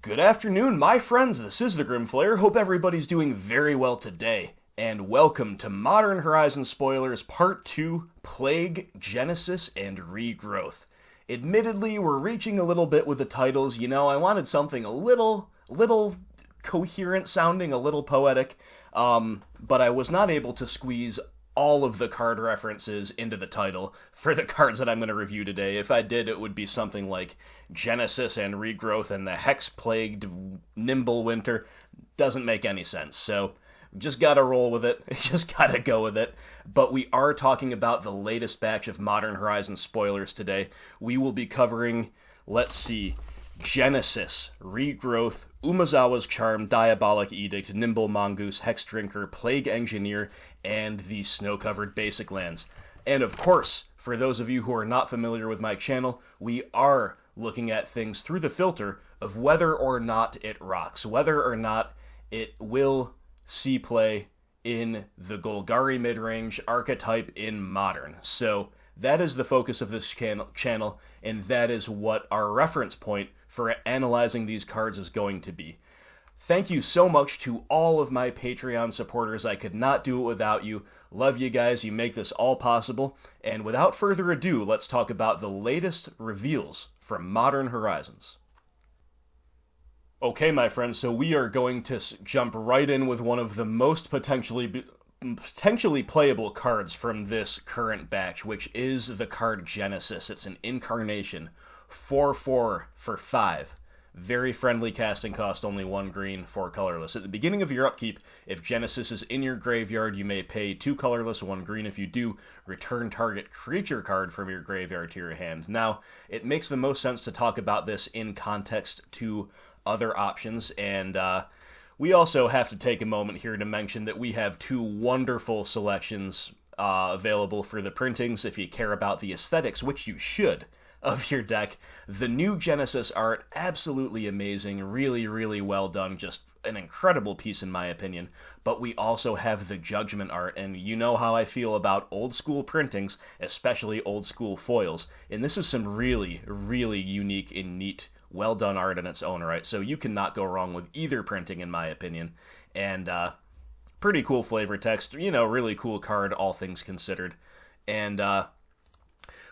Good afternoon, my friends. This is the Grim Flayer. Hope everybody's doing very well today. And welcome to Modern Horizons Spoilers Part 2, Plague, Genesis, and Regrowth. Admittedly, we're reaching a little bit with the titles. I wanted something a little coherent sounding, a little poetic. But I was not able to squeeze all of the card references into the title for the cards that I'm going to review today. If I did, it would be something like Genesis and Regrowth and the Hex-plagued Nimble Winter. Doesn't make any sense, so just gotta roll with it. Just gotta go with it. But we are talking about the latest batch of Modern Horizons spoilers today. We will be covering, Genesis, Regrowth, Umezawa's Charm, Diabolic Edict, Nimble Mongoose, Hexdrinker, Plague Engineer, and the snow-covered basic lands. And of course, for those of you who are not familiar with my channel, we are looking at things through the filter of whether or not it rocks, whether or not it will see play in the Golgari mid-range archetype in Modern. So that is the focus of this channel, and that is what our reference point for analyzing these cards is going to be. Thank you so much to all of my Patreon supporters. I could not do it without you. Love you guys. You make this all possible. And without further ado, let's talk about the latest reveals from Modern Horizons. Okay, my friends, so we are going to jump right in with one of the most potentially playable cards from this current batch, which is the card Genesis. It's an incarnation, 4/4 for 5. Very friendly casting cost, only 1 green, 4 colorless. At the beginning of your upkeep, if Genesis is in your graveyard, you may pay 2 colorless, 1 green. If you do, return target creature card from your graveyard to your hand. Now, it makes the most sense to talk about this in context to other options, and we also have to take a moment here to mention that we have 2 wonderful selections available for the printings if you care about the aesthetics, which you should, of your deck. The new Genesis art, absolutely amazing, really, really well done, just an incredible piece in my opinion. But we also have the Judgment art, and you know how I feel about old school printings, especially old school foils, and this is some really, really unique and neat, well done art in its own right, so you cannot go wrong with either printing in my opinion. And pretty cool flavor text, really cool card, all things considered. And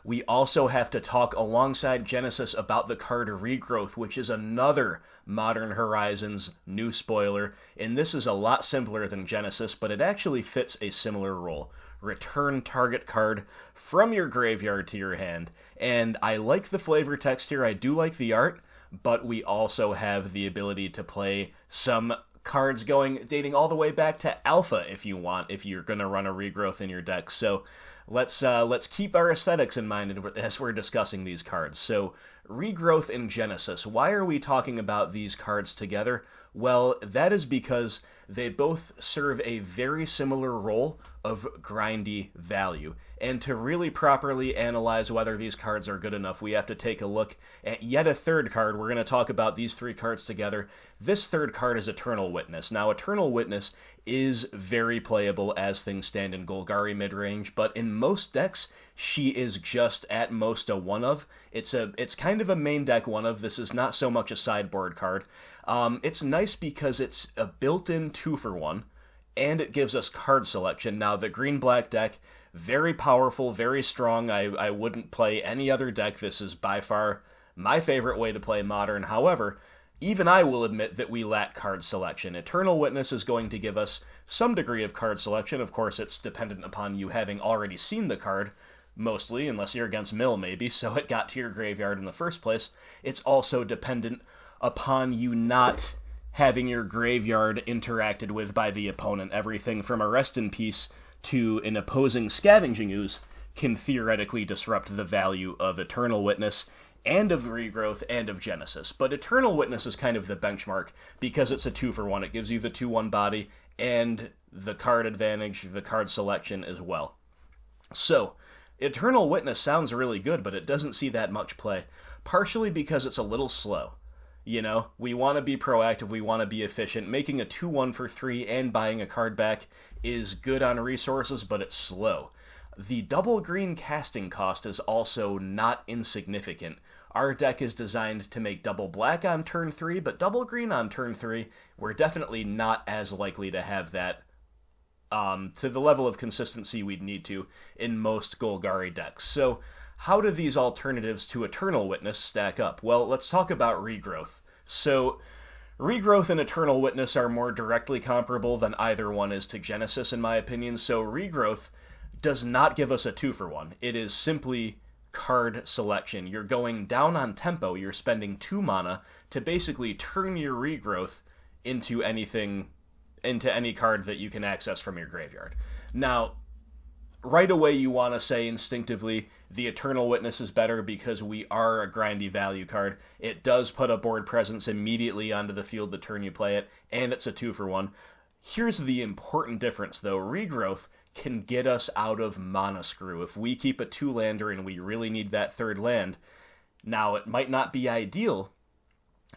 we also have to talk alongside Genesis about the card Regrowth, which is another Modern Horizons new spoiler, and this is a lot simpler than Genesis, but it actually fits a similar role. Return target card from your graveyard to your hand, and I like the flavor text here, I do like the art, but we also have the ability to play some cards dating all the way back to Alpha if you want, if you're going to run a Regrowth in your deck. So let's keep our aesthetics in mind as we're discussing these cards. So Regrowth and Genesis, why are we talking about these cards together? Well, that is because they both serve a very similar role of grindy value. And to really properly analyze whether these cards are good enough, we have to take a look at yet a third card. We're going to talk about these 3 cards together. This third card is Eternal Witness. Now, Eternal Witness is very playable as things stand in Golgari midrange, but in most decks, she is just at most a one-of. It's kind of a main deck one-of. This is not so much a sideboard card. It's nice because it's a built-in 2-for-1, and it gives us card selection. Now, the green-black deck, very powerful, very strong. I wouldn't play any other deck. This is by far my favorite way to play Modern. However, even I will admit that we lack card selection. Eternal Witness is going to give us some degree of card selection. Of course, it's dependent upon you having already seen the card, mostly, unless you're against Mill, maybe, so it got to your graveyard in the first place. It's also dependent upon you not having your graveyard interacted with by the opponent. Everything from a Rest in Peace to an opposing Scavenging Ooze can theoretically disrupt the value of Eternal Witness and of Regrowth and of Genesis. But Eternal Witness is kind of the benchmark because it's a 2-for-1. It gives you the 2/1 body and the card advantage, the card selection as well. So, Eternal Witness sounds really good, but it doesn't see that much play, partially because it's a little slow. We want to be proactive, we want to be efficient. Making a 2/1 for 3 and buying a card back is good on resources, but it's slow. The double green casting cost is also not insignificant. our deck is designed to make double black on turn 3, but double green on turn 3, we're definitely not as likely to have that to the level of consistency we'd need to in most Golgari decks. So how do these alternatives to Eternal Witness stack up? Well, let's talk about Regrowth. So Regrowth and Eternal Witness are more directly comparable than either one is to Genesis, in my opinion, so Regrowth does not give us a 2-for-1. It is simply card selection. You're going down on tempo, you're spending 2 mana to basically turn your Regrowth into any card that you can access from your graveyard. Now, right away you want to say instinctively, the Eternal Witness is better because we are a grindy value card. It does put a board presence immediately onto the field the turn you play it, and it's a 2-for-1. Here's the important difference, though. Regrowth can get us out of mana screw. If we keep a 2-lander and we really need that 3rd land, now it might not be ideal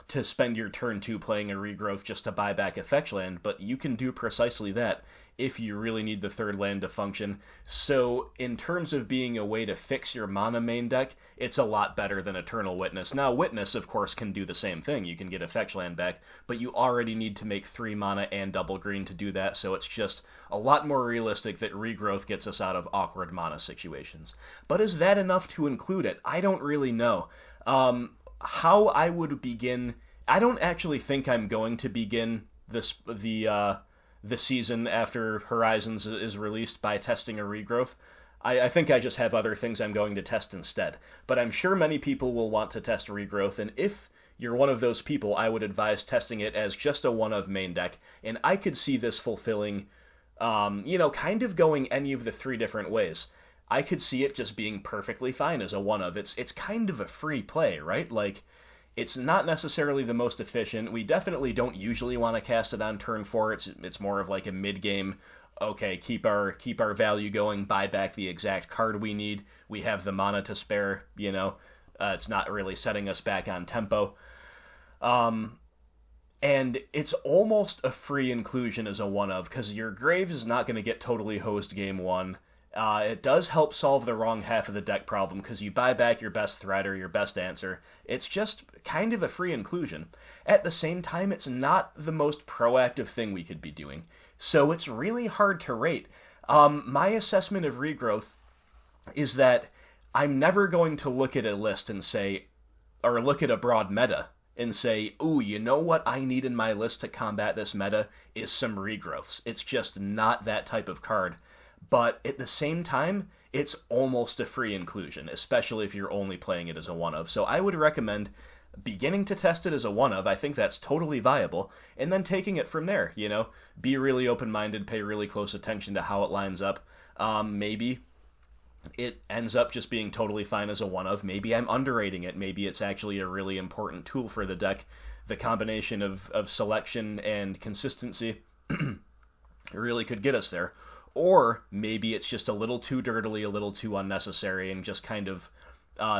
to spend your turn 2 playing a Regrowth just to buy back a fetch land, but you can do precisely that if you really need the 3rd land to function. So in terms of being a way to fix your mana main deck, it's a lot better than Eternal Witness. Now, Witness, of course, can do the same thing. You can get a fetch land back, but you already need to make 3 mana and double green to do that, so it's just a lot more realistic that Regrowth gets us out of awkward mana situations. But is that enough to include it? I don't really know. How I would begin, I don't actually think I'm going to begin the season after Horizons is released by testing a Regrowth. I think I just have other things I'm going to test instead. But I'm sure many people will want to test Regrowth, and if you're one of those people, I would advise testing it as just a one-of main deck, and I could see this fulfilling, kind of going any of the 3 different ways. I could see it just being perfectly fine as a one-of. It's kind of a free play, right? Like, it's not necessarily the most efficient. We definitely don't usually want to cast it on turn 4. It's more of like a mid-game, okay, keep our value going, buy back the exact card we need. We have the mana to spare, it's not really setting us back on tempo. And it's almost a free inclusion as a one-of, because your Graves is not going to get totally hosed game 1. It does help solve the wrong half of the deck problem, because you buy back your best threat or your best answer. It's just kind of a free inclusion. At the same time, it's not the most proactive thing we could be doing, so it's really hard to rate. My assessment of Regrowth is that I'm never going to look at a list and say, or look at a broad meta and say, ooh, you know what I need in my list to combat this meta is some Regrowths. It's just not that type of card. But at the same time, it's almost a free inclusion, especially if you're only playing it as a one-of. So I would recommend beginning to test it as a one-of. I think that's totally viable. And then taking it from there, Be really open-minded, pay really close attention to how it lines up. Maybe it ends up just being totally fine as a one-of. Maybe I'm underrating it. Maybe it's actually a really important tool for the deck. The combination of selection and consistency really could get us there. Or maybe it's just a little too dirtily, a little too unnecessary, and just kind of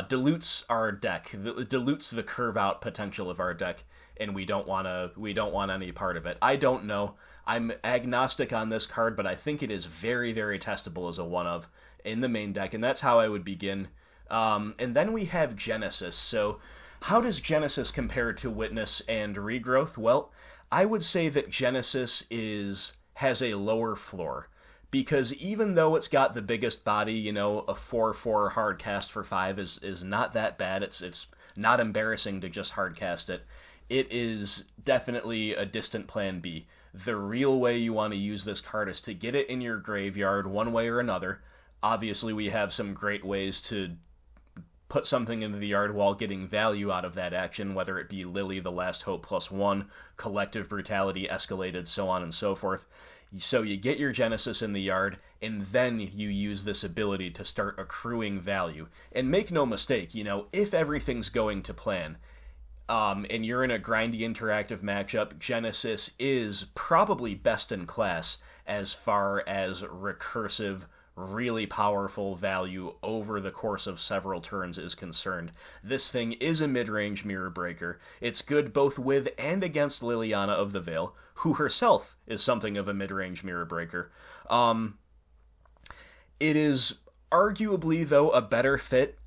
dilutes our deck, dilutes the curve-out potential of our deck, and we don't want any part of it. I don't know. I'm agnostic on this card, but I think it is very, very testable as a one-of in the main deck, and that's how I would begin. And then we have Genesis. So how does Genesis compare to Witness and Regrowth? Well, I would say that Genesis has a lower floor. Because even though it's got the biggest body, a 4/4 hard cast for 5 is not that bad. It's not embarrassing to just hard cast it. It is definitely a distant plan B. The real way you want to use this card is to get it in your graveyard one way or another. Obviously, we have some great ways to put something into the yard while getting value out of that action, whether it be Lily, the Last Hope +1, Collective Brutality, Escalated, so on and so forth. So you get your Genesis in the yard, and then you use this ability to start accruing value. And make no mistake, if everything's going to plan, and you're in a grindy interactive matchup, Genesis is probably best in class as far as recursive, really powerful value over the course of several turns is concerned. This thing is a mid-range mirror breaker. It's good both with and against Liliana of the Veil, who herself is something of a mid-range mirror breaker. It is arguably, though, a better fit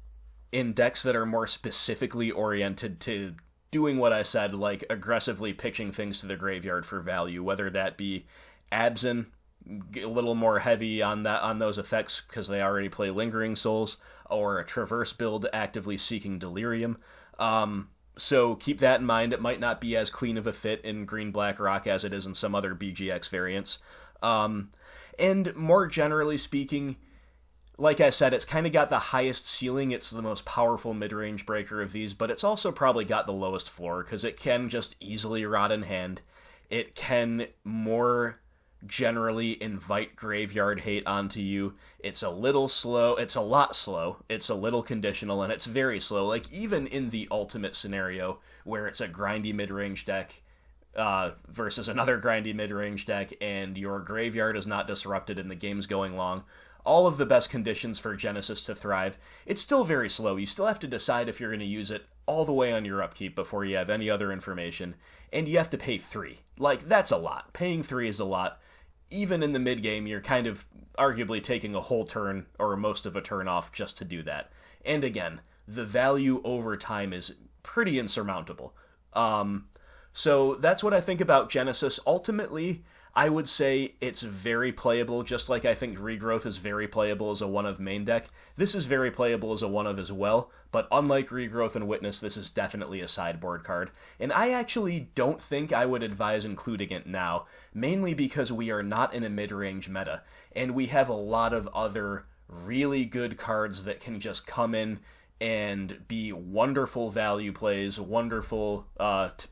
in decks that are more specifically oriented to doing what I said, like aggressively pitching things to the graveyard for value, whether that be Abzan, a little more heavy on those effects because they already play Lingering Souls, or a Traverse build actively seeking Delirium. So keep that in mind. It might not be as clean of a fit in Green-Black Rock as it is in some other BGX variants. And more generally speaking, like I said, it's kind of got the highest ceiling. It's the most powerful mid-range breaker of these, but it's also probably got the lowest floor because it can just easily rot in hand. It can more generally invite graveyard hate onto you. It's a little slow. It's a lot slow. It's a little conditional, and it's very slow. Like, even in the ultimate scenario where it's a grindy mid-range deck versus another grindy mid-range deck, and your graveyard is not disrupted and the game's going long, all of the best conditions for Genesis to thrive, it's still very slow. You still have to decide if you're going to use it all the way on your upkeep before you have any other information, and you have to pay 3. Like, that's a lot. Paying 3 is a lot. Even in the mid-game, you're kind of arguably taking a whole turn or most of a turn off just to do that. And again, the value over time is pretty insurmountable. So that's what I think about Genesis. Ultimately, I would say it's very playable, just like I think Regrowth is very playable as a one-of main deck. This is very playable as a one-of as well, but unlike Regrowth and Witness, this is definitely a sideboard card. And I actually don't think I would advise including it now, mainly because we are not in a mid-range meta, and we have a lot of other really good cards that can just come in and be wonderful value plays, wonderful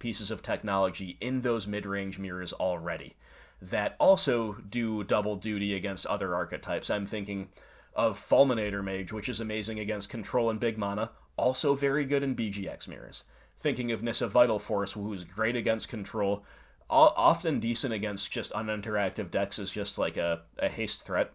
pieces of technology in those mid-range mirrors already, that also do double duty against other archetypes. I'm thinking of Fulminator Mage, which is amazing against Control and Big Mana, also very good in BGX mirrors. Thinking of Nissa Vital Force, who's great against Control, often decent against just uninteractive decks as just like a haste threat.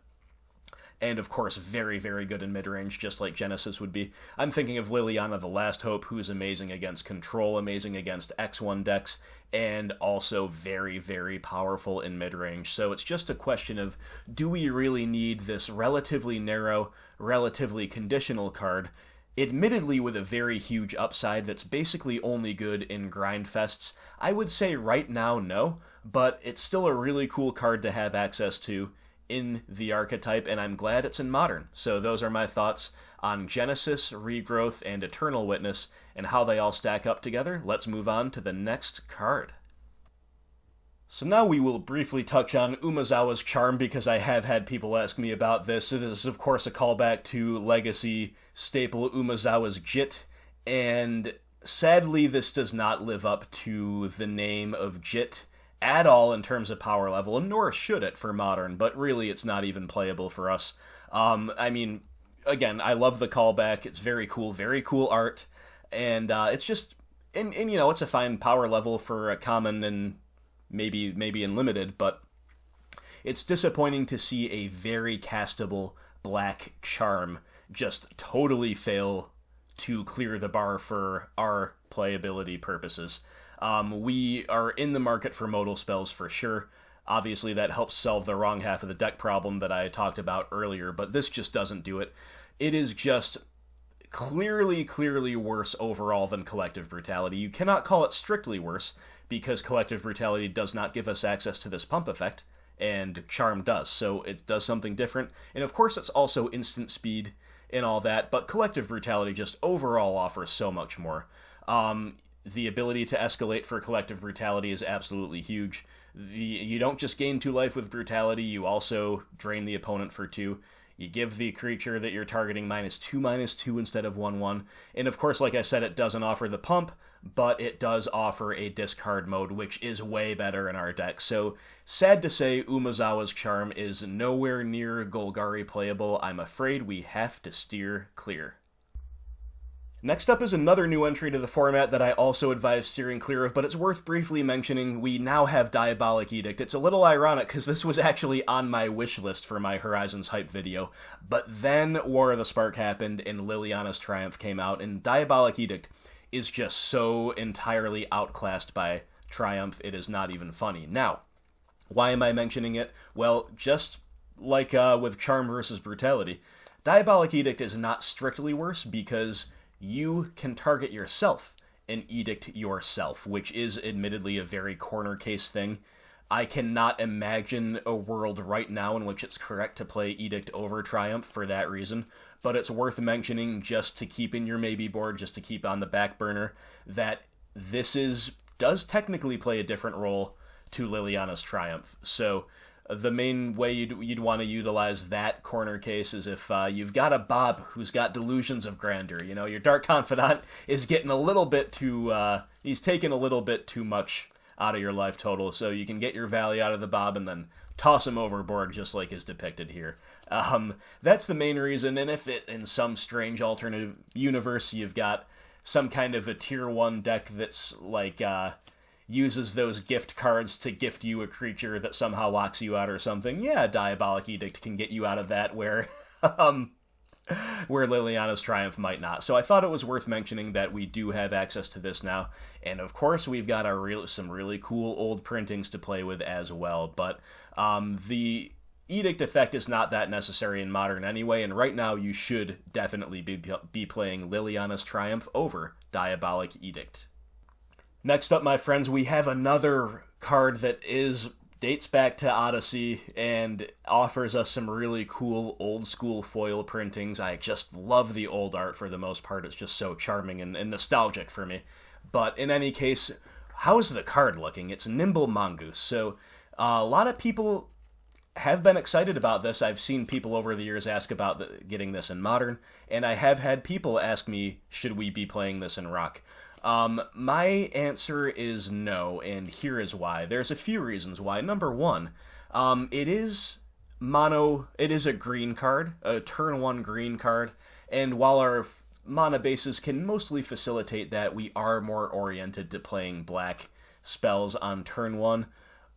And of course, very, very good in mid-range, just like Genesis would be. I'm thinking of Liliana the Last Hope, who's amazing against Control, amazing against X1 decks, and also very, very powerful in mid-range. So it's just a question of, do we really need this relatively narrow, relatively conditional card, admittedly with a very huge upside that's basically only good in grind fests? I would say right now, no, but it's still a really cool card to have access to in the archetype, and I'm glad it's in Modern. So those are my thoughts on Genesis, Regrowth, and Eternal Witness, and how they all stack up together. Let's move on to the next card. So now we will briefly touch on Umezawa's Charm, because I have had people ask me about this. So this is, of course, a callback to Legacy staple Umezawa's Jit, and sadly this does not live up to the name of Jit at all in terms of power level, nor should it for Modern, but really it's not even playable for us. I mean, again, I love the callback. It's very cool art, and it's just, and you know, it's a fine power level for a common and maybe in limited, but it's disappointing to see a very castable black Charm just totally fail to clear the bar for our playability purposes. We are in the market for modal spells for sure. Obviously, that helps solve the wrong half of the deck problem that I talked about earlier, but this just doesn't do it. It is just clearly worse overall than Collective Brutality. You cannot call it strictly worse, because Collective Brutality does not give us access to this pump effect, and Charm does, so it does something different. And of course, it's also instant speed and all that, but Collective Brutality just overall offers so much more. The ability to escalate for Collective Brutality is absolutely huge. You don't just gain 2 life with Brutality, you also drain the opponent for 2. You give the creature that you're targeting -2/-2 instead of 1/1. And of course, like I said, it doesn't offer the pump, but it does offer a discard mode, which is way better in our deck. So, sad to say, Umezawa's Charm is nowhere near Golgari playable. I'm afraid we have to steer clear. Next up is another new entry to the format that I also advise steering clear of, but it's worth briefly mentioning. We now have Diabolic Edict. It's a little ironic, because this was actually on my wish list for my Horizons hype video, but then War of the Spark happened, and Liliana's Triumph came out, and Diabolic Edict is just so entirely outclassed by Triumph, it is not even funny. Now, why am I mentioning it? Well, just like with Charm versus Brutality, Diabolic Edict is not strictly worse, because you can target yourself and edict yourself, which is admittedly a very corner case thing. I cannot imagine a world right now in which it's correct to play Edict over Triumph for that reason, but it's worth mentioning just to keep in your maybe board, just to keep on the back burner, that this does technically play a different role to Liliana's Triumph. So the main way you'd want to utilize that corner case is if you've got a Bob who's got delusions of grandeur. You know, your Dark Confidant is getting a little bit too, he's taking a little bit too much out of your life total, so you can get your value out of the Bob and then toss him overboard just like is depicted here. That's the main reason, and if in some strange alternative universe you've got some kind of a tier 1 deck that's like, uses those gift cards to gift you a creature that somehow locks you out or something, yeah, Diabolic Edict can get you out of that where Liliana's Triumph might not. So I thought it was worth mentioning that we do have access to this now, and of course we've got some really cool old printings to play with as well, but the Edict effect is not that necessary in Modern anyway, and right now you should definitely be playing Liliana's Triumph over Diabolic Edict. Next up, my friends, we have another card that dates back to Odyssey and offers us some really cool old-school foil printings. I just love the old art for the most part. It's just so charming and nostalgic for me. But in any case, how's the card looking? It's Nimble Mongoose. So a lot of people have been excited about this. I've seen people over the years ask about getting this in Modern, and I have had people ask me, should we be playing this in Rock? My answer is no, and here is why. There's a few reasons why. Number one, it is a green card, a turn 1 green card, and while our mana bases can mostly facilitate that, we are more oriented to playing black spells on turn 1.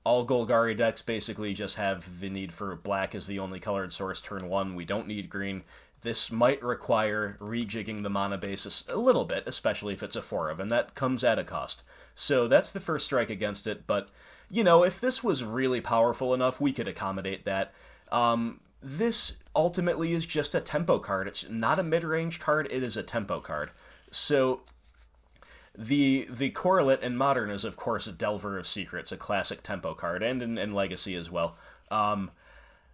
All Golgari decks basically just have the need for black as the only colored source turn 1. We don't need green. This might require rejigging the mana basis a little bit, especially if it's a 4 of, and that comes at a cost. So that's the first strike against it, but, you know, if this was really powerful enough, we could accommodate that. This ultimately is just a tempo card. It's not a mid-range card, it is a tempo card. So the correlate in Modern is, of course, a Delver of Secrets, a classic tempo card, and in Legacy as well.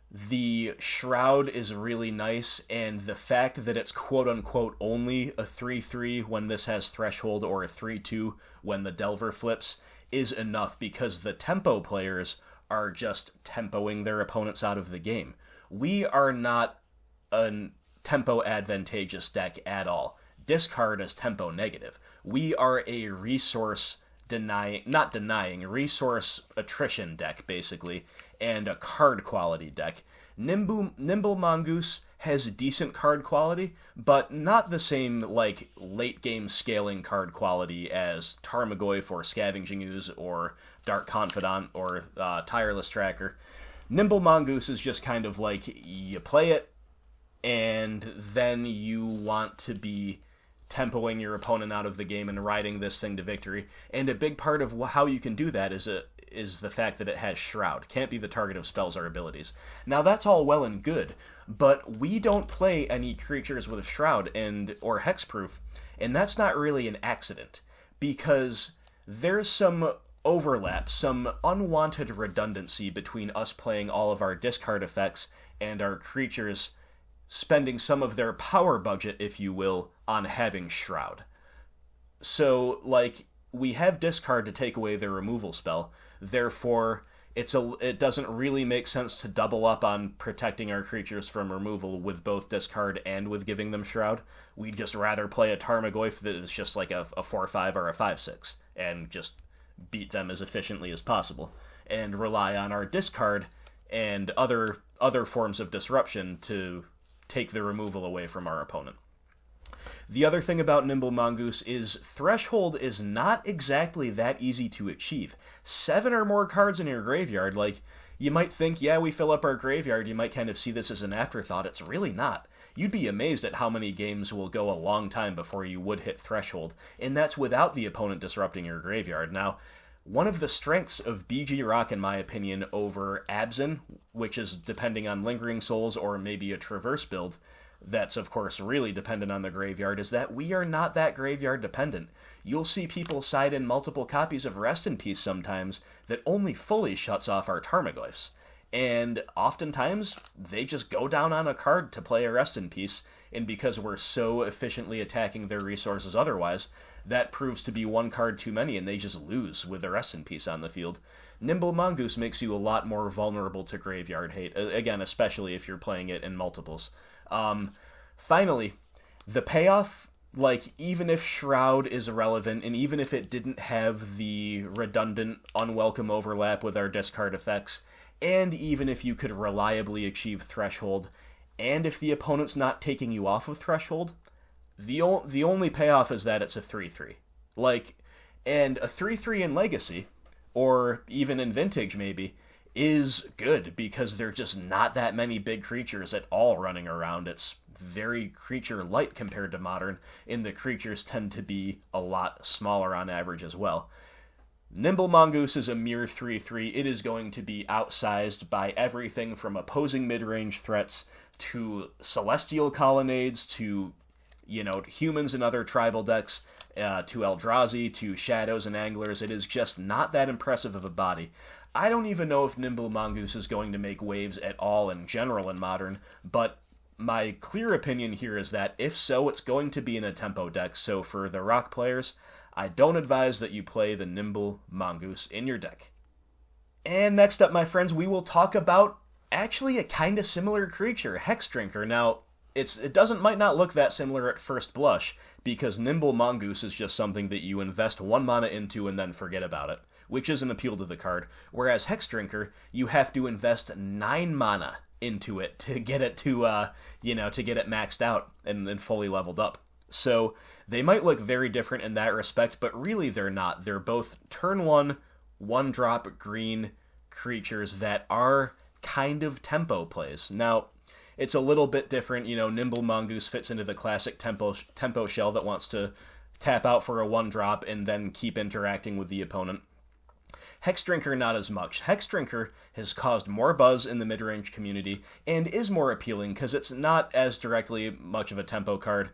The Shroud is really nice, and the fact that it's quote-unquote only a 3-3 when this has Threshold or a 3-2 when the Delver flips is enough, because the tempo players are just tempoing their opponents out of the game. We are not a tempo advantageous deck at all. Discard is tempo negative. We are a resource resource attrition deck, basically, and a card quality deck. Nimble Mongoose has decent card quality, but not the same, like, late game scaling card quality as Tarmogoyf or Scavenging Ooze or Dark Confidant or Tireless Tracker. Nimble Mongoose is just kind of like, you play it, and then you want to be tempoing your opponent out of the game and riding this thing to victory. And a big part of how you can do that is the fact that it has Shroud. Can't be the target of spells or abilities. Now that's all well and good, but we don't play any creatures with Shroud or Hexproof, and that's not really an accident, because there's some overlap, some unwanted redundancy between us playing all of our discard effects and our creatures spending some of their power budget, if you will, on having Shroud. So, like, we have discard to take away their removal spell, therefore it doesn't really make sense to double up on protecting our creatures from removal with both discard and with giving them Shroud. We'd just rather play a Tarmogoyf that is just like a 4-5 or a 5-6, and just beat them as efficiently as possible, and rely on our discard and other forms of disruption to take the removal away from our opponent. The other thing about Nimble Mongoose is Threshold is not exactly that easy to achieve. 7 or more cards in your graveyard, like, you might think, yeah, we fill up our graveyard, you might kind of see this as an afterthought. It's really not. You'd be amazed at how many games will go a long time before you would hit Threshold, and that's without the opponent disrupting your graveyard. Now, one of the strengths of BG-Rock, in my opinion, over Abzan, which is depending on Lingering Souls or maybe a Traverse build, that's of course really dependent on the graveyard is that we are not that graveyard dependent. You'll see people side in multiple copies of Rest in Peace sometimes that only fully shuts off our Tarmogoyfs. And oftentimes, they just go down on a card to play a Rest in Peace, and because we're so efficiently attacking their resources otherwise, that proves to be one card too many, and they just lose with the Rest in Peace on the field. Nimble Mongoose makes you a lot more vulnerable to graveyard hate, again, especially if you're playing it in multiples. Finally, the payoff, like, even if Shroud is irrelevant, and even if it didn't have the redundant, unwelcome overlap with our discard effects, and even if you could reliably achieve Threshold, and if the opponent's not taking you off of Threshold, the only payoff is that it's a 3-3. Like, and a 3-3 in Legacy, or even in Vintage maybe, is good, because there are just not that many big creatures at all running around. It's very creature light compared to Modern, and the creatures tend to be a lot smaller on average as well. Nimble Mongoose is a mere 3-3. It is going to be outsized by everything from opposing mid-range threats to Celestial Colonnades to, humans and other tribal decks, to Eldrazi, to Shadows and Anglers. It is just not that impressive of a body. I don't even know if Nimble Mongoose is going to make waves at all in general in Modern, but my clear opinion here is that if so, it's going to be in a tempo deck. So for the Rock players, I don't advise that you play the Nimble Mongoose in your deck. And next up, my friends, we will talk about actually a kind of similar creature, Hexdrinker. Now, it might not look that similar at first blush, because Nimble Mongoose is just something that you invest 1 mana into and then forget about it, which is an appeal to the card. Whereas Hexdrinker, you have to invest 9 mana into it to get it to get it maxed out and then fully leveled up. So they might look very different in that respect, but really they're not. They're both turn 1-drop green creatures that are kind of tempo plays. Now, it's a little bit different. Nimble Mongoose fits into the classic tempo shell that wants to tap out for a 1-drop and then keep interacting with the opponent. Hexdrinker, not as much. Hexdrinker has caused more buzz in the mid-range community and is more appealing because it's not as directly much of a tempo card.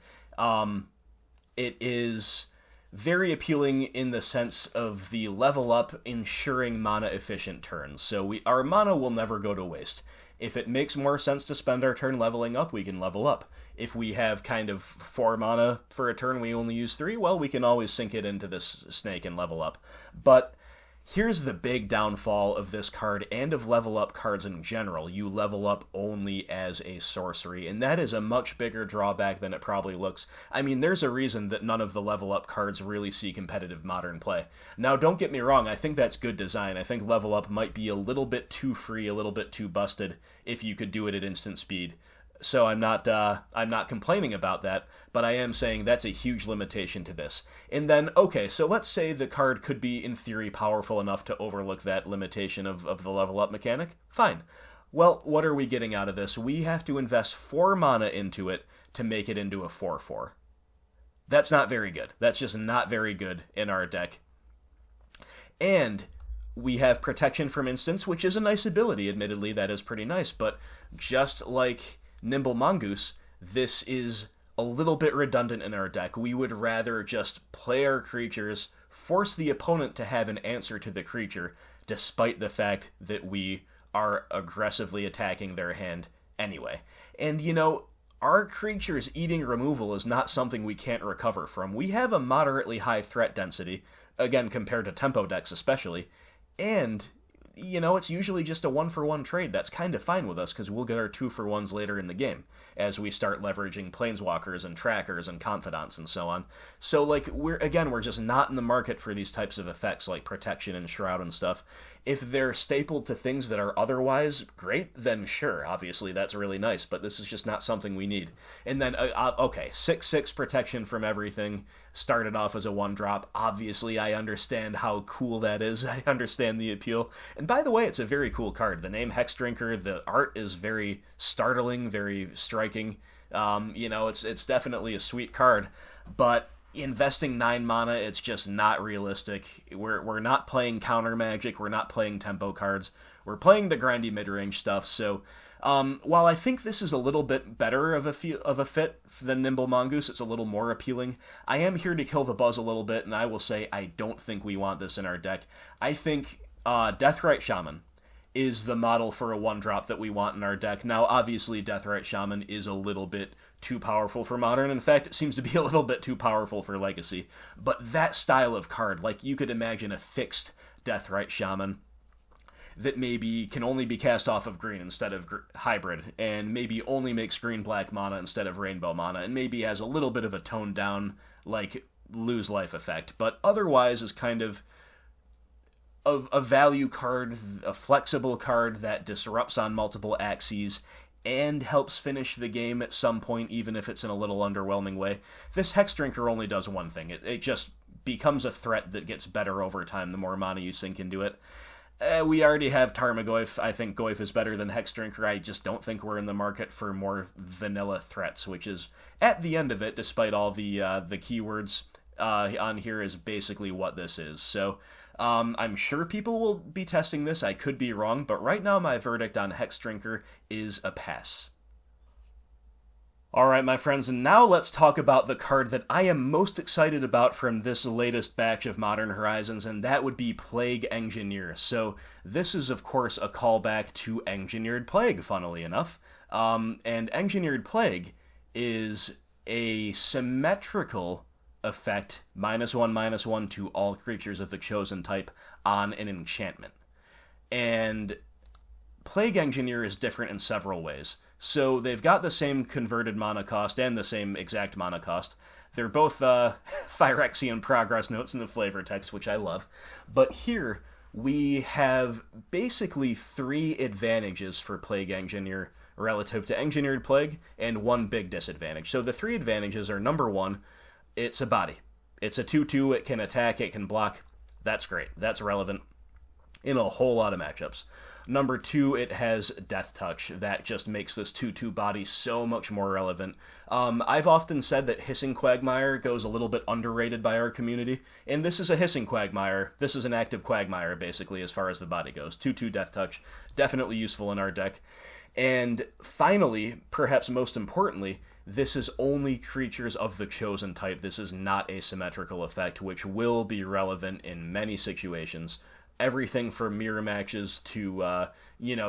It is very appealing in the sense of the level up ensuring mana efficient turns. So our mana will never go to waste. If it makes more sense to spend our turn leveling up, we can level up. If we have kind of 4 mana for a turn, we only use 3, well, we can always sink it into this snake and level up. But here's the big downfall of this card and of level up cards in general. You level up only as a sorcery, and that is a much bigger drawback than it probably looks. I mean, there's a reason that none of the level up cards really see competitive Modern play. Now, don't get me wrong, I think that's good design. I think level up might be a little bit too free, a little bit too busted if you could do it at instant speed. So I'm not complaining about that, but I am saying that's a huge limitation to this. And then, okay, so let's say the card could be, in theory, powerful enough to overlook that limitation of the level up mechanic. Fine. Well, what are we getting out of this? We have to invest 4 mana into it to make it into a 4-4. That's not very good. That's just not very good in our deck. And we have protection from instants, which is a nice ability, admittedly, that is pretty nice, but just like Nimble Mongoose, this is a little bit redundant in our deck. We would rather just play our creatures, force the opponent to have an answer to the creature, despite the fact that we are aggressively attacking their hand anyway. And, our creatures eating removal is not something we can't recover from. We have a moderately high threat density, again, compared to tempo decks especially, and it's usually just a 1-for-1 trade. That's kind of fine with us because we'll get our 2-for-1s later in the game as we start leveraging Planeswalkers and Trackers and Confidants and so on. So, we're just not in the market for these types of effects like Protection and Shroud and stuff. If they're stapled to things that are otherwise great, then sure, obviously that's really nice, but this is just not something we need. And then, 6/6 protection from everything started off as a 1-drop. Obviously, I understand how cool that is. I understand the appeal. And by the way, it's a very cool card. The name Hexdrinker, the art is very startling, very striking. It's definitely a sweet card, but investing 9 mana, it's just not realistic. We're not playing counter magic, we're not playing tempo cards, we're playing the grindy mid-range stuff, so while I think this is a little bit better of a fit than Nimble Mongoose, it's a little more appealing, I am here to kill the buzz a little bit, and I will say I don't think we want this in our deck. I think Deathrite Shaman is the model for a 1-drop that we want in our deck. Now, obviously, Deathrite Shaman is a little bit too powerful for Modern. In fact, it seems to be a little bit too powerful for Legacy. But that style of card, like you could imagine a fixed Deathrite Shaman that maybe can only be cast off of green instead of hybrid, and maybe only makes green-black mana instead of rainbow mana, and maybe has a little bit of a toned-down, like, lose life effect, but otherwise is kind of a value card, a flexible card that disrupts on multiple axes and helps finish the game at some point, even if it's in a little underwhelming way. This Hexdrinker only does one thing. It just becomes a threat that gets better over time the more mana you sink into it. We already have Tarmogoyf. I think Goyf is better than Hexdrinker. I just don't think we're in the market for more vanilla threats, which is, at the end of it, despite all the keywords on here, is basically what this is. So I'm sure people will be testing this. I could be wrong, but right now my verdict on Hexdrinker is a pass. Alright, my friends, and now let's talk about the card that I am most excited about from this latest batch of Modern Horizons, and that would be Plague Engineer. So this is, of course, a callback to Engineered Plague, funnily enough. And Engineered Plague is a symmetrical effect, -1/-1 to all creatures of the chosen type on an enchantment. And Plague Engineer is different in several ways. So they've got the same converted mana cost and the same exact mana cost. They're both Phyrexian progress notes in the flavor text, which I love. But here we have basically 3 advantages for Plague Engineer relative to Engineered Plague, and 1 big disadvantage. So the 3 advantages are, number 1, it's a body. It's a 2/2, it can attack, it can block. That's great. That's relevant in a whole lot of matchups. Number 2, it has Death Touch. That just makes this 2/2 body so much more relevant. I've often said that Hissing Quagmire goes a little bit underrated by our community, and this is a Hissing Quagmire. This is an active Quagmire, basically, as far as the body goes. 2/2 Death Touch, definitely useful in our deck. And finally, perhaps most importantly, this is only creatures of the chosen type. This is not a symmetrical effect, which will be relevant in many situations. Everything from mirror matches to,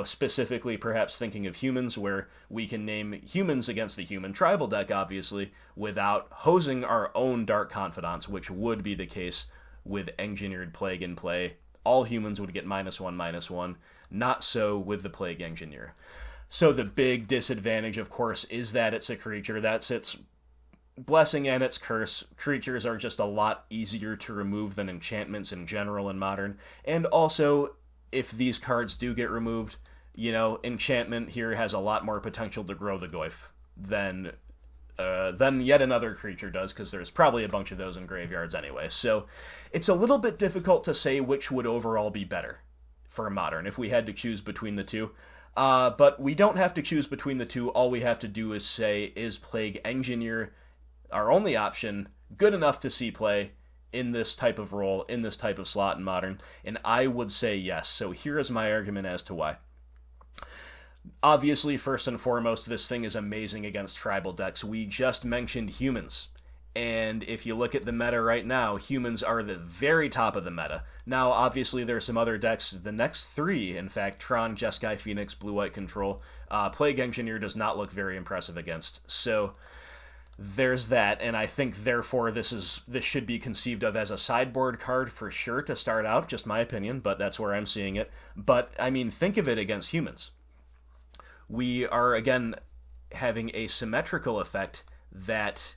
specifically perhaps thinking of humans, where we can name humans against the human tribal deck, obviously, without hosing our own Dark Confidants, which would be the case with Engineered Plague in play. All humans would get -1/-1, not so with the Plague Engineer. So the big disadvantage, of course, is that it's a creature. That's its blessing and its curse. Creatures are just a lot easier to remove than enchantments in general in Modern. And also, if these cards do get removed, enchantment here has a lot more potential to grow the Goyf than yet another creature does, because there's probably a bunch of those in graveyards anyway. So it's a little bit difficult to say which would overall be better for Modern if we had to choose between the two. But we don't have to choose between the two. All we have to do is say, is Plague Engineer our only option good enough to see play in this type of role, in this type of slot in Modern? And I would say yes. So here is my argument as to why. Obviously, first and foremost, this thing is amazing against tribal decks. We just mentioned humans. And if you look at the meta right now, humans are the very top of the meta. Now, obviously, there are some other decks. The next 3, in fact, Tron, Jeskai Phoenix, Blue-White Control, Plague Engineer does not look very impressive against. So there's that, and I think, therefore, this should be conceived of as a sideboard card for sure to start out, just my opinion, but that's where I'm seeing it. But, I mean, think of it against humans. We are, again, having a symmetrical effect that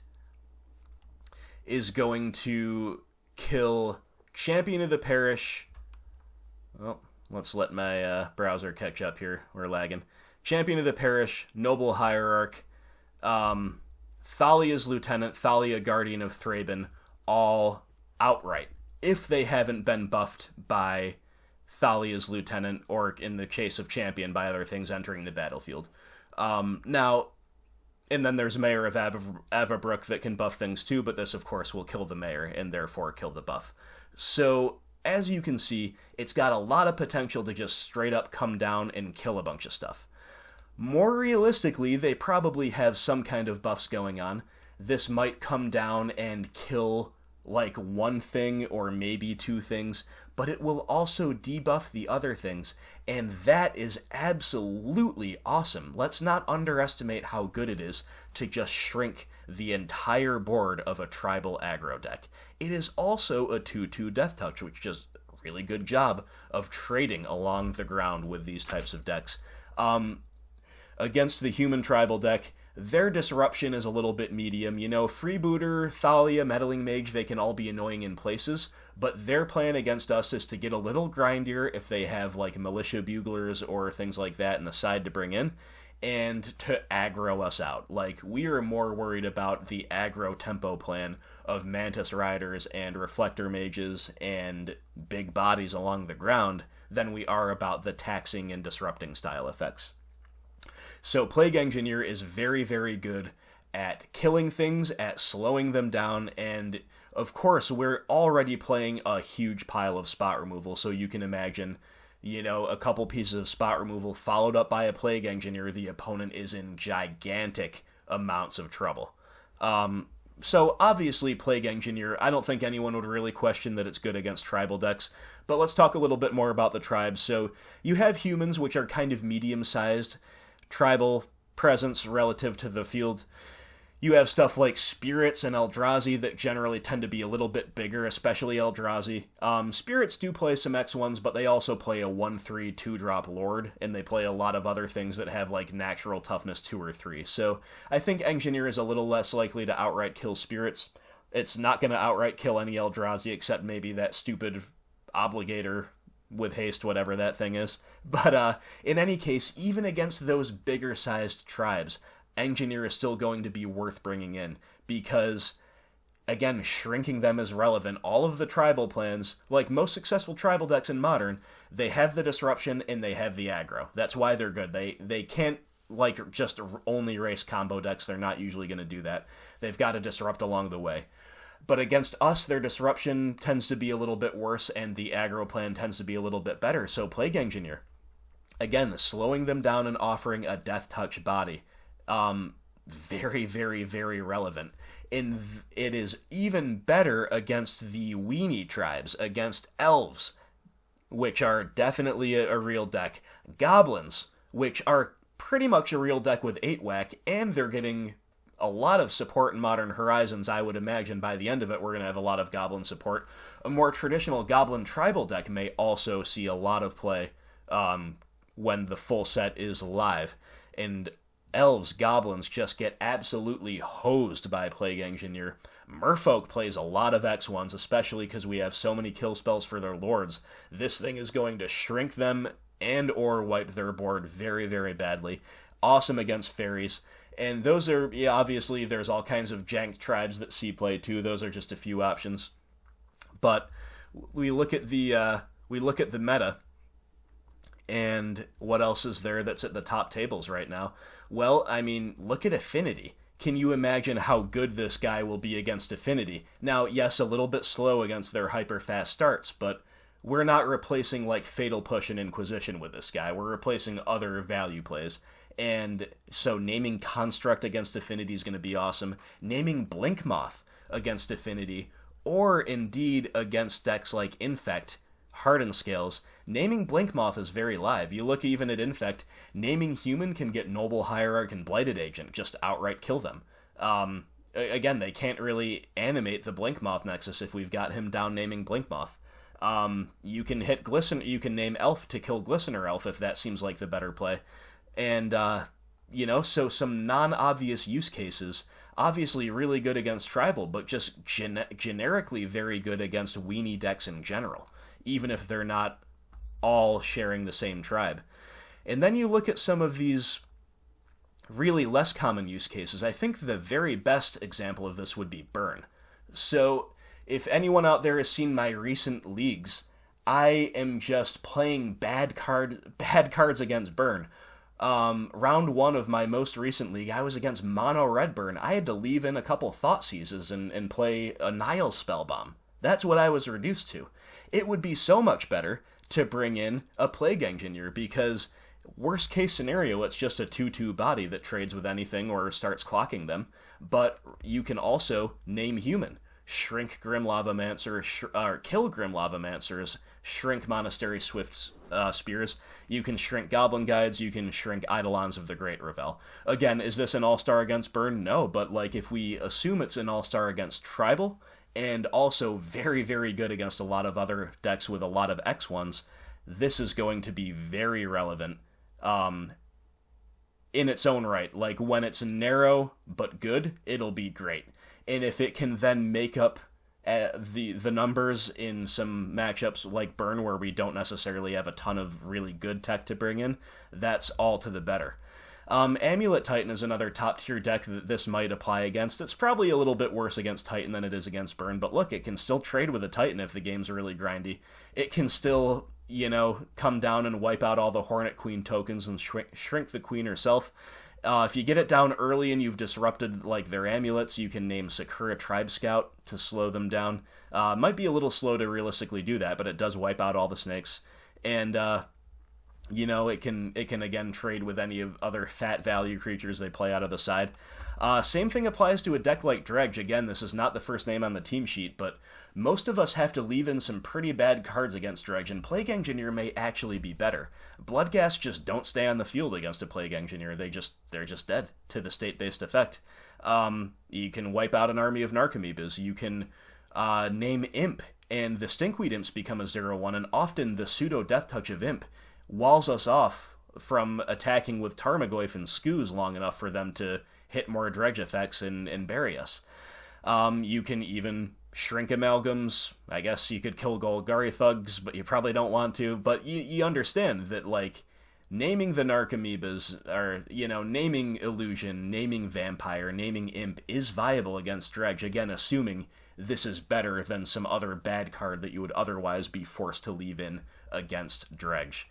is going to kill Champion of the Parish. Well, let's let my browser catch up here. We're lagging. Champion of the Parish, Noble Hierarch, Thalia's Lieutenant, Thalia Guardian of Thraben, all outright, if they haven't been buffed by Thalia's Lieutenant, or in the case of Champion, by other things entering the battlefield. Now, And then there's Mayor of Avabrook that can buff things too, but this, of course, will kill the Mayor and therefore kill the buff. So, as you can see, it's got a lot of potential to just straight up come down and kill a bunch of stuff. More realistically, they probably have some kind of buffs going on. This might come down and kill like one thing or maybe two things, but it will also debuff the other things, and that is absolutely awesome. Let's not underestimate how good it is to just shrink the entire board of a tribal aggro deck. It is also a 2/2 Death Touch, which is a really good job of trading along the ground with these types of decks. Against the human tribal deck, their disruption is a little bit medium. You know, Freebooter, Thalia, Meddling Mage, they can all be annoying in places, but their plan against us is to get a little grindier if they have, like, Militia Buglers or things like that in the side to bring in, and to aggro us out. Like, we are more worried about the aggro tempo plan of Mantis Riders and Reflector Mages and big bodies along the ground than we are about the taxing and disrupting style effects. So Plague Engineer is very, very good at killing things, at slowing them down, and of course we're already playing a huge pile of spot removal, so you can imagine, you know, a couple pieces of spot removal followed up by a Plague Engineer, the opponent is in gigantic amounts of trouble. So obviously Plague Engineer, I don't think anyone would really question that it's good against tribal decks, but let's talk a little bit more about the tribes. So you have humans, which are kind of medium-sized tribal presence relative to the field. You have stuff like Spirits and Eldrazi that generally tend to be a little bit bigger, especially Eldrazi. Spirits do play some X1s, but they also play a 1/3 2-drop Lord, and they play a lot of other things that have like natural toughness 2 or 3. So I think Engineer is a little less likely to outright kill Spirits. It's not going to outright kill any Eldrazi except maybe that stupid Obligator with haste, whatever that thing is. But in any case, even against those bigger-sized tribes, Engineer is still going to be worth bringing in, because, again, shrinking them is relevant. All of the tribal plans, like most successful tribal decks in Modern, they have the disruption and they have the aggro. That's why they're good. They can't, like, just only race combo decks. They're not usually going to do that. They've got to disrupt along the way. But against us, their disruption tends to be a little bit worse, and the aggro plan tends to be a little bit better. So Plague Engineer, again, slowing them down and offering a Death Touch body, very, very, very relevant. And it is even better against the weenie tribes, against elves, which are definitely a real deck, goblins, which are pretty much a real deck with 8-whack, and they're getting a lot of support in Modern Horizons. I would imagine by the end of it we're going to have a lot of goblin support. A more traditional goblin tribal deck may also see a lot of play when the full set is live. And elves, goblins just get absolutely hosed by Plague Engineer. Merfolk plays a lot of X1s, especially because we have so many kill spells for their lords. This thing is going to shrink them and or wipe their board very, very badly. Awesome against fairies. And those are, yeah, obviously there's all kinds of janked tribes that see play too. Those are just a few options. But we look at the meta, and what else is there that's at the top tables right now? Well, I mean, look at Affinity. Can you imagine how good this guy will be against Affinity? Now, yes, a little bit slow against their hyper-fast starts, but we're not replacing, like, Fatal Push and Inquisition with this guy. We're replacing other value plays. And so naming Construct against Affinity is going to be awesome. Naming Blinkmoth against Affinity, or indeed against decks like Infect, Hardened Scales, naming Blinkmoth is very live. You look even at Infect, naming Human can get Noble Hierarch and Blighted Agent, just outright kill them. Again, they can't really animate the Blinkmoth Nexus if we've got him down naming Blinkmoth. You can hit Glisten, you can name Elf to kill Glistener Elf if that seems like the better play. And, so some non-obvious use cases, obviously really good against tribal, but just generically very good against weenie decks in general, even if they're not all sharing the same tribe. And then you look at some of these really less common use cases. I think the very best example of this would be Burn. So, if anyone out there has seen my recent leagues, I am just playing bad cards against Burn. Round one of my most recent league, I was against Mono Redburn. I had to leave in a couple Thought Seizes and play a Nile Spellbomb. That's what I was reduced to. It would be so much better to bring in a Plague Engineer, because worst case scenario, it's just a 2/2 body that trades with anything or starts clocking them, but you can also name human. Shrink Grim Lavamancer, or kill Grim Lavamancers, shrink Monastery Swift's spears. You can shrink Goblin Guides, you can shrink Eidolons of the Great Revel. Again, is this an all-star against Burn? No, but like if we assume it's an all-star against Tribal, and also very, very good against a lot of other decks with a lot of X1s, this is going to be very relevant in its own right. Like, when it's narrow but good, it'll be great. And if it can then make up the numbers in some matchups like Burn, where we don't necessarily have a ton of really good tech to bring in, that's all to the better. Amulet Titan is another top-tier deck that this might apply against. It's probably a little bit worse against Titan than it is against Burn, but look, it can still trade with a Titan if the game's really grindy. It can still, come down and wipe out all the Hornet Queen tokens and shrink the Queen herself. If you get it down early and you've disrupted their amulets, you can name Sakura Tribe Scout to slow them down. Might be a little slow to realistically do that, but it does wipe out all the snakes. And it can again trade with any of other fat value creatures they play out of the side. Same thing applies to a deck like Dredge. Again, this is not the first name on the team sheet, but most of us have to leave in some pretty bad cards against Dredge, and Plague Engineer may actually be better. Bloodghast just don't stay on the field against a Plague Engineer. They're just dead to the state-based effect. You can wipe out an army of Narcomoebas. You can name Imp, and the Stinkweed Imps become a 0/1, and often the pseudo-death touch of Imp walls us off from attacking with Tarmogoyf and Skoos long enough for them to hit more Dredge effects and bury us. You can even shrink Amalgams. I guess you could kill Golgari Thugs, but you probably don't want to. But you understand that, naming the Narcomoebas, or, naming Illusion, naming Vampire, naming Imp is viable against Dredge, again, assuming this is better than some other bad card that you would otherwise be forced to leave in against Dredge.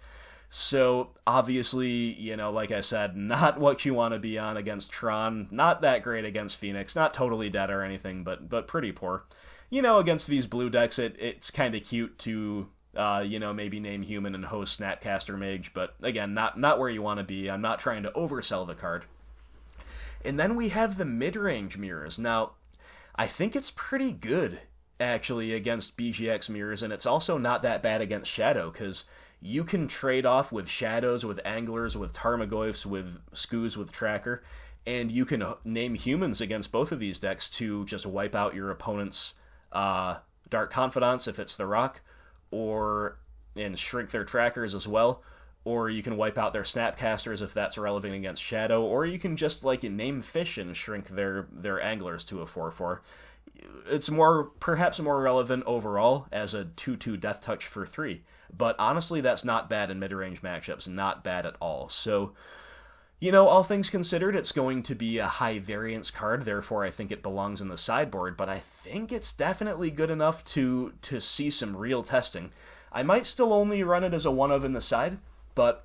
So, obviously, like I said, not what you want to be on against Tron, not that great against Phoenix, not totally dead or anything, but pretty poor. Against these blue decks, it's kind of cute to, maybe name human and host Snapcaster Mage, but again, not where you want to be. I'm not trying to oversell the card. And then we have the mid-range mirrors. Now, I think it's pretty good, actually, against BGX mirrors, and it's also not that bad against Shadow, because you can trade off with Shadows, with Anglers, with Tarmogoyfs, with Skoos, with Tracker, and you can name humans against both of these decks to just wipe out your opponent's Dark Confidants if it's the Rock, and shrink their Trackers as well, or you can wipe out their Snapcasters if that's relevant against Shadow, or you can just name Fish and shrink their Anglers to a 4/4. It's perhaps more relevant overall as a 2/2 Death Touch for 3. But honestly, that's not bad in mid-range matchups. Not bad at all. So, all things considered, it's going to be a high variance card. Therefore, I think it belongs in the sideboard. But I think it's definitely good enough to see some real testing. I might still only run it as a one of in the side, but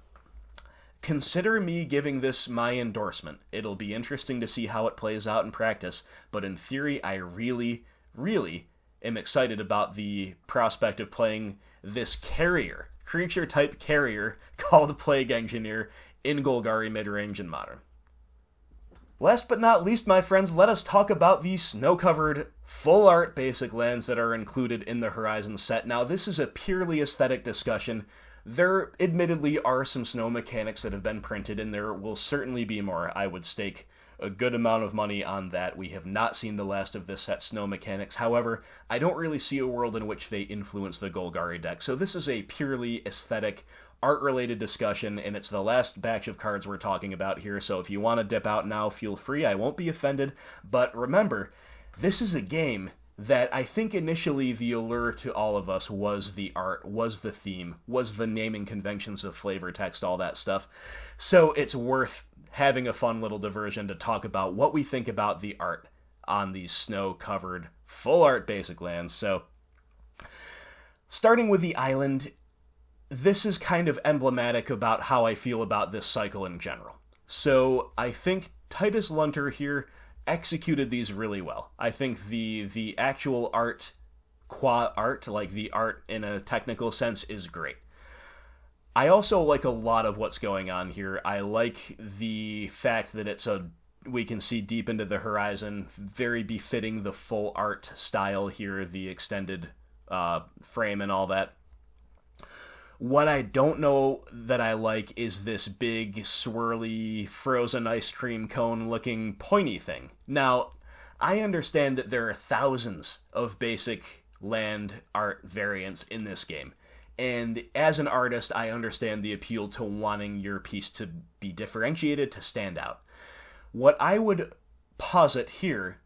consider me giving this my endorsement. It'll be interesting to see how it plays out in practice. But in theory, I really, really am excited about the prospect of playing this creature-type carrier called Plague Engineer in Golgari midrange and Modern. Last but not least, my friends, let us talk about the snow-covered, full-art basic lands that are included in the Horizon set. Now, this is a purely aesthetic discussion. There admittedly are some snow mechanics that have been printed, and there will certainly be more. I would stake a good amount of money on that. We have not seen the last of this set's snow mechanics. However, I don't really see a world in which they influence the Golgari deck. So this is a purely aesthetic, art-related discussion, and it's the last batch of cards we're talking about here. So if you want to dip out now, feel free. I won't be offended. But remember, this is a game that I think initially the allure to all of us was the art, was the theme, was the naming conventions of flavor text, all that stuff. So it's worth having a fun little diversion to talk about what we think about the art on these snow-covered, full-art basic lands. So, starting with the island, this is kind of emblematic about how I feel about this cycle in general. So I think Titus Lunter here executed these really well. I think the actual art, like the art in a technical sense, is great. I also like a lot of what's going on here. I like the fact that we can see deep into the horizon, very befitting the full art style here, the extended frame and all that. What I don't know that I like is this big, swirly, frozen ice cream cone-looking pointy thing. Now, I understand that there are thousands of basic land art variants in this game. And as an artist, I understand the appeal to wanting your piece to be differentiated, to stand out. What I would posit here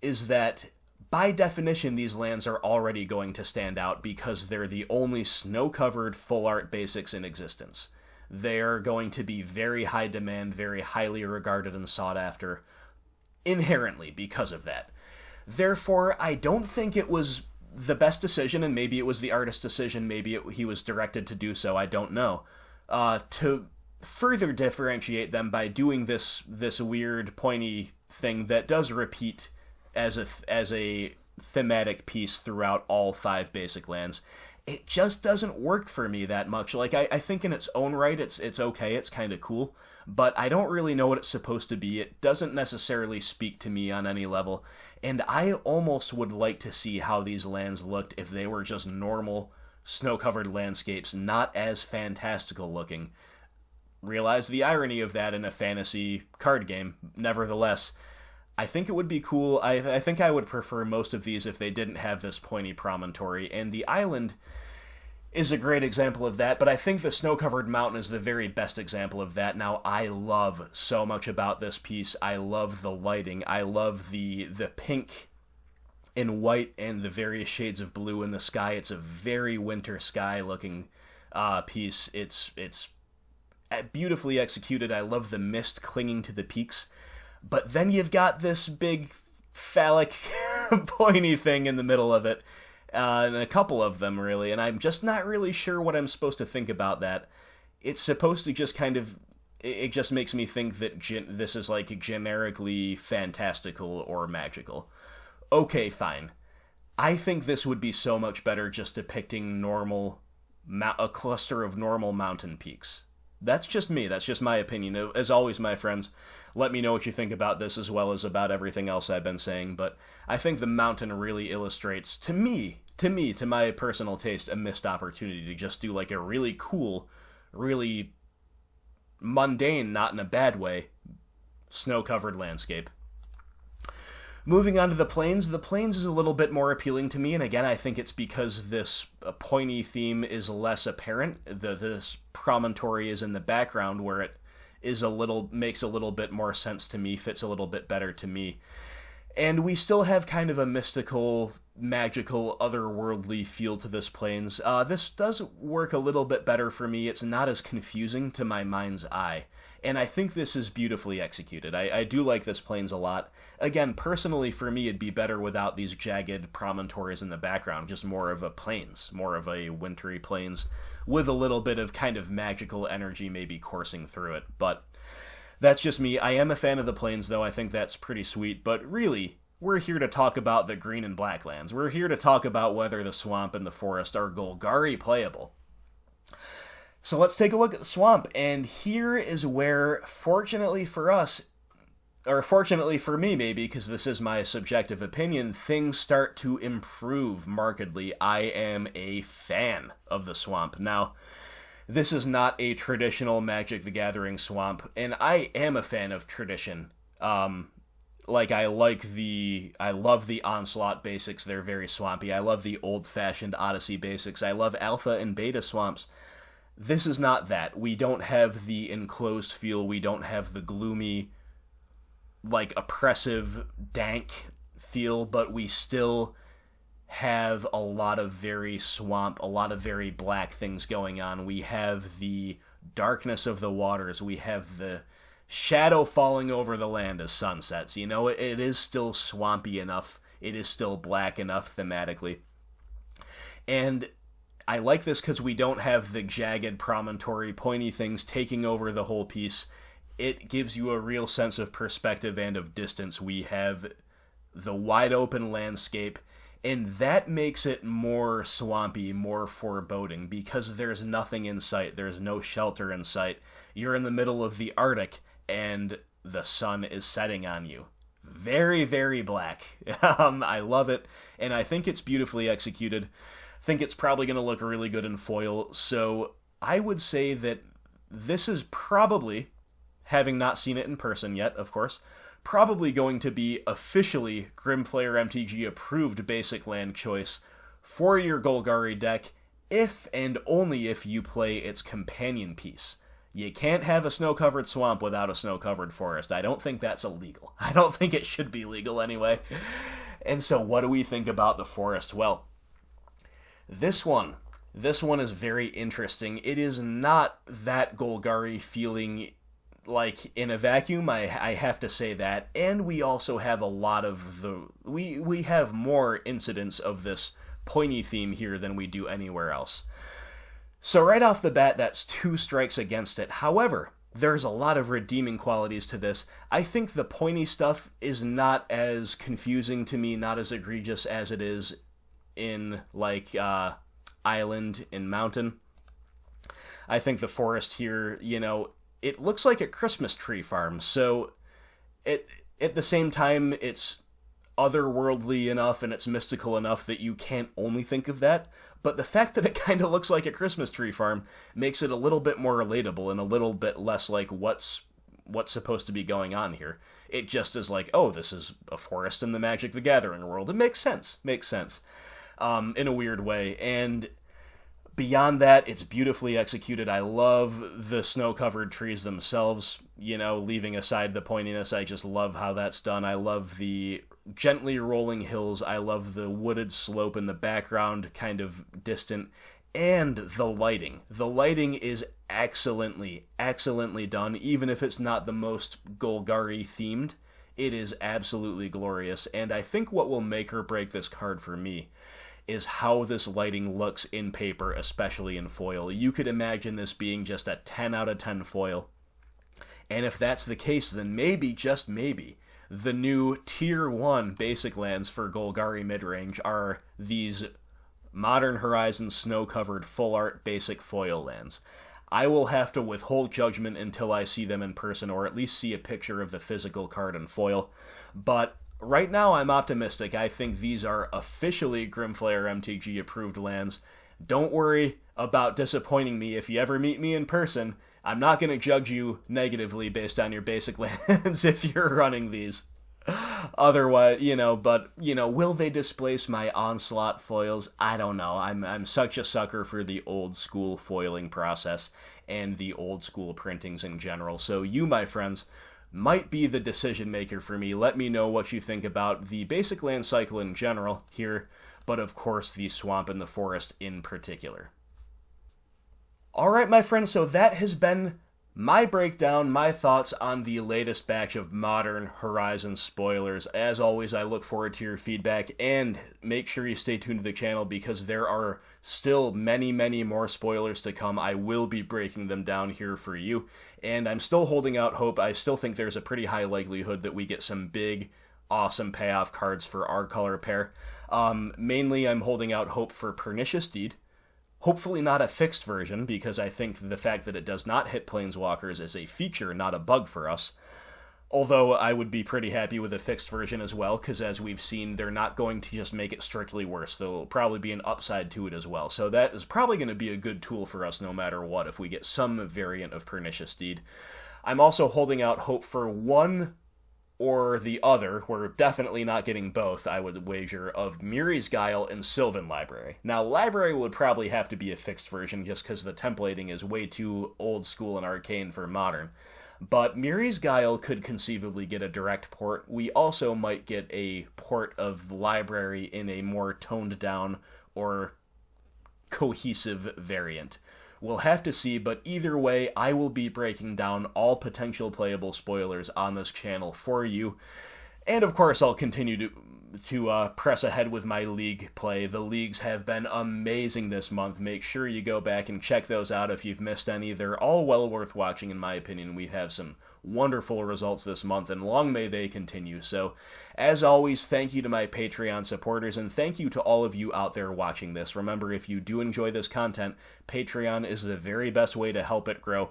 is that by definition, these lands are already going to stand out because they're the only snow-covered full art basics in existence. They're going to be very high demand, very highly regarded and sought after, inherently because of that. Therefore, I don't think it was the best decision, and maybe it was the artist's decision, maybe he was directed to do so, I don't know, to further differentiate them by doing this weird, pointy thing that does repeat as a thematic piece throughout all 5 basic lands. It just doesn't work for me that much. Like, I think in its own right, it's okay, it's kind of cool, but I don't really know what it's supposed to be. It doesn't necessarily speak to me on any level, and I almost would like to see how these lands looked if they were just normal, snow-covered landscapes, not as fantastical looking. Realize the irony of that in a fantasy card game. Nevertheless, I think it would be cool. I think I would prefer most of these if they didn't have this pointy promontory, and the island is a great example of that, but I think the snow-covered mountain is the very best example of that. Now, I love so much about this piece. I love the lighting. I love the pink and white and the various shades of blue in the sky. It's a very winter sky-looking piece. It's beautifully executed. I love the mist clinging to the peaks. But then you've got this big, phallic, pointy thing in the middle of it, and a couple of them, really, and I'm just not really sure what I'm supposed to think about that. It's supposed to just kind of... It just makes me think that this is, like, generically fantastical or magical. Okay, fine. I think this would be so much better just depicting a cluster of normal mountain peaks. That's just me. That's just my opinion. As always, my friends, let me know what you think about this as well as about everything else I've been saying, but I think the mountain really illustrates, to my personal taste, a missed opportunity to just do like a really cool, really mundane, not in a bad way, snow-covered landscape. Moving on to the plains is a little bit more appealing to me, and again, I think it's because this pointy theme is less apparent. This promontory is in the background where it makes a little bit more sense to me, fits a little bit better to me. And we still have kind of a mystical, magical, otherworldly feel to this plains. This does work a little bit better for me. It's not as confusing to my mind's eye. And I think this is beautifully executed. I do like this plains a lot. Again, personally, for me, it'd be better without these jagged promontories in the background. Just more of a plains, more of a wintry plains, with a little bit of kind of magical energy maybe coursing through it. But that's just me. I am a fan of the plains, though. I think that's pretty sweet. But really, we're here to talk about the green and black lands. We're here to talk about whether the swamp and the forest are Golgari playable. So let's take a look at the swamp, and here is where, fortunately for us, or fortunately for me maybe, because this is my subjective opinion, things start to improve markedly. I am a fan of the swamp. Now, this is not a traditional Magic the Gathering swamp, and I am a fan of tradition. I love the Onslaught basics, they're very swampy. I love the old-fashioned Odyssey basics. I love Alpha and Beta swamps. This is not that. We don't have the enclosed feel. We don't have the gloomy, oppressive, dank feel, but we still have a lot of very swamp, a lot of very black things going on. We have the darkness of the waters. We have the shadow falling over the land as sun sets. You know, it is still swampy enough. It is still black enough thematically. And I like this because we don't have the jagged, promontory, pointy things taking over the whole piece. It gives you a real sense of perspective and of distance. We have the wide open landscape, and that makes it more swampy, more foreboding, because there's nothing in sight. There's no shelter in sight. You're in the middle of the Arctic, and the sun is setting on you. Very, very black. I love it, and I think it's beautifully executed. I think it's probably going to look really good in foil, so I would say that this is probably, having not seen it in person yet, of course, probably going to be officially Grim Flayer MTG approved basic land choice for your Golgari deck, if and only if you play its companion piece. You can't have a snow-covered swamp without a snow-covered forest. I don't think that's illegal. I don't think it should be legal anyway. And so what do we think about the forest? Well, this one is very interesting. It is not that Golgari feeling like in a vacuum, I have to say that. And we also have a lot of we have more incidents of this pointy theme here than we do anywhere else. So right off the bat, that's 2 strikes against it. However, there's a lot of redeeming qualities to this. I think the pointy stuff is not as confusing to me, not as egregious as it is in, like, Island and Mountain. I think the forest here, it looks like a Christmas tree farm, so at the same time, it's otherworldly enough and it's mystical enough that you can't only think of that. But the fact that it kind of looks like a Christmas tree farm makes it a little bit more relatable and a little bit less like what's supposed to be going on here. It just is like, oh, this is a forest in the Magic the Gathering world. It makes sense. In a weird way. And beyond that, it's beautifully executed. I love the snow-covered trees themselves, leaving aside the pointiness. I just love how that's done. I love the gently rolling hills. I love the wooded slope in the background, kind of distant. And the lighting. The lighting is excellently done, even if it's not the most Golgari themed. It is absolutely glorious, and I think what will make or break this card for me is how this lighting looks in paper, especially in foil. You could imagine this being just a 10 out of 10 foil. And if that's the case, then maybe, just maybe, the new Tier 1 basic lands for Golgari midrange are these Modern Horizons snow-covered full art basic foil lands. I will have to withhold judgment until I see them in person, or at least see a picture of the physical card in foil. But right now, I'm optimistic. I think these are officially Grim Flayer MTG approved lands. Don't worry about disappointing me if you ever meet me in person. I'm not going to judge you negatively based on your basic lands if you're running these. Otherwise, will they displace my Onslaught foils? I don't know. I'm such a sucker for the old school foiling process and the old school printings in general. So you, my friends, might be the decision maker for me. Let me know what you think about the basic land cycle in general here, but of course the swamp and the forest in particular. Alright, my friends, so that has been my breakdown, my thoughts on the latest batch of Modern Horizons spoilers. As always, I look forward to your feedback, and make sure you stay tuned to the channel because there are still many, many more spoilers to come. I will be breaking them down here for you, and I'm still holding out hope. I still think there's a pretty high likelihood that we get some big, awesome payoff cards for our color pair. Mainly, I'm holding out hope for Pernicious Deed. Hopefully not a fixed version, because I think the fact that it does not hit Planeswalkers is a feature, not a bug for us. Although I would be pretty happy with a fixed version as well, because as we've seen, they're not going to just make it strictly worse. There'll probably be an upside to it as well. So that is probably going to be a good tool for us no matter what, if we get some variant of Pernicious Deed. I'm also holding out hope for one or the other. We're definitely not getting both, I would wager, of Miri's Guile and Sylvan Library. Now, Library would probably have to be a fixed version just because the templating is way too old school and arcane for modern. But Miri's Guile could conceivably get a direct port. We also might get a port of Library in a more toned down or cohesive variant. We'll have to see, but either way, I will be breaking down all potential playable spoilers on this channel for you. And of course, I'll continue to press ahead with my league play. The leagues have been amazing this month. Make sure you go back and check those out if you've missed any. They're all well worth watching, in my opinion. We have some wonderful results this month, and long may they continue. So, as always, thank you to my Patreon supporters, and thank you to all of you out there watching this. Remember, if you do enjoy this content, Patreon is the very best way to help it grow.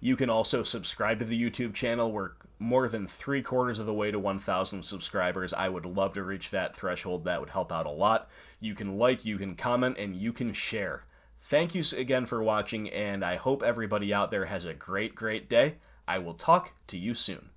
You can also subscribe to the YouTube channel. We're more than 3/4 of the way to 1,000 subscribers. I would love to reach that threshold. That would help out a lot. You can like, you can comment, and you can share. Thank you again for watching, and I hope everybody out there has a great, great day. I will talk to you soon.